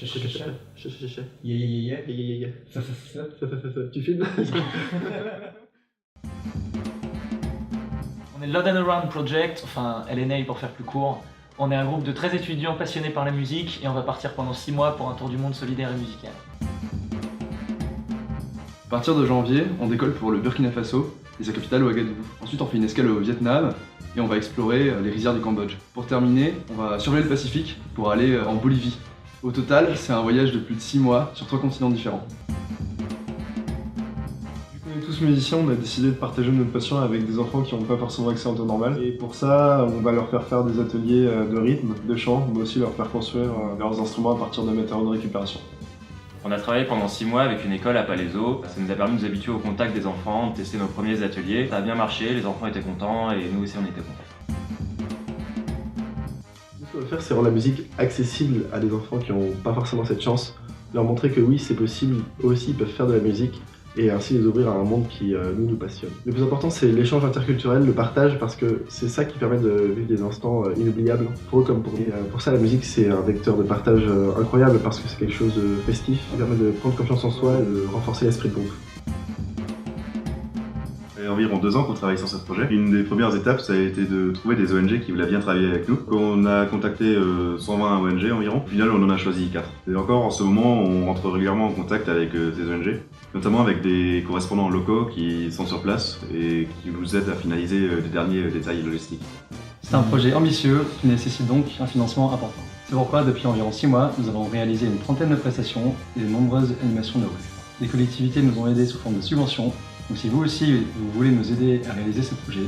Tu filmes? On est Load and Around Project, enfin LNA pour faire plus court. On est un groupe de 13 étudiants passionnés par la musique et on va partir pendant 6 mois pour un tour du monde solidaire et musical. À partir de janvier, on décolle pour le Burkina Faso et sa capitale Ouagadougou. Ensuite, on fait une escale au Vietnam et on va explorer les rizières du Cambodge. Pour terminer, on va survoler le Pacifique pour aller en Bolivie. Au total, c'est un voyage de plus de 6 mois sur 3 continents différents. Vu qu'on est tous musiciens, on a décidé de partager notre passion avec des enfants qui n'ont pas forcément accès en temps normal. Et pour ça, on va leur faire des ateliers de rythme, de chant, mais aussi leur faire construire leurs instruments à partir de matériaux de récupération. On a travaillé pendant 6 mois avec une école à Palaiseau. Ça nous a permis de nous habituer au contact des enfants, de tester nos premiers ateliers. Ça a bien marché, les enfants étaient contents et nous aussi on était contents. Ce qu'on veut faire, c'est rendre la musique accessible à des enfants qui n'ont pas forcément cette chance. Leur montrer que oui, c'est possible, eux aussi ils peuvent faire de la musique et ainsi les ouvrir à un monde qui nous passionne. Le plus important, c'est l'échange interculturel, le partage, parce que c'est ça qui permet de vivre des instants inoubliables, pour eux comme pour nous. Et pour ça, la musique, c'est un vecteur de partage incroyable, parce que c'est quelque chose de festif, qui permet de prendre confiance en soi et de renforcer l'esprit de groupe. Ça fait environ 2 ans qu'on travaille sur ce projet. Une des premières étapes, ça a été de trouver des ONG qui voulaient bien travailler avec nous. On a contacté 120 ONG environ. Au final, on en a choisi 4. Et encore, en ce moment, on rentre régulièrement en contact avec ces ONG, notamment avec des correspondants locaux qui sont sur place et qui nous aident à finaliser les derniers détails logistiques. C'est un projet ambitieux qui nécessite donc un financement important. C'est pourquoi, depuis environ 6 mois, nous avons réalisé une trentaine de prestations et de nombreuses animations de rue. Les collectivités nous ont aidés sous forme de subventions. Donc si vous aussi vous voulez nous aider à réaliser ce projet,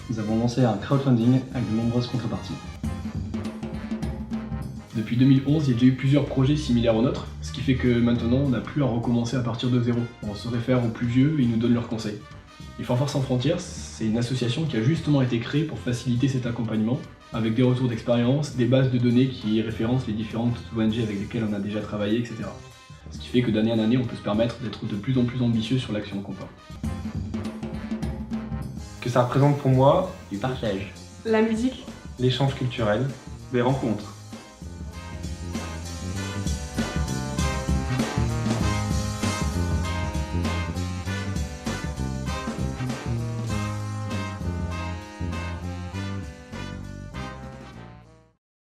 nous avons lancé un crowdfunding avec de nombreuses contreparties. Depuis 2011, il y a déjà eu plusieurs projets similaires au nôtre, ce qui fait que maintenant on n'a plus à recommencer à partir de zéro. On se réfère aux plus vieux et ils nous donnent leurs conseils. Et Fanfare sans frontières, c'est une association qui a justement été créée pour faciliter cet accompagnement, avec des retours d'expérience, des bases de données qui référencent les différentes ONG avec lesquelles on a déjà travaillé, etc. Ce qui fait que d'année en année, on peut se permettre d'être de plus en plus ambitieux sur l'action qu'on porte. Que ça représente pour moi Du partage. La musique. l'échange culturel, des rencontres.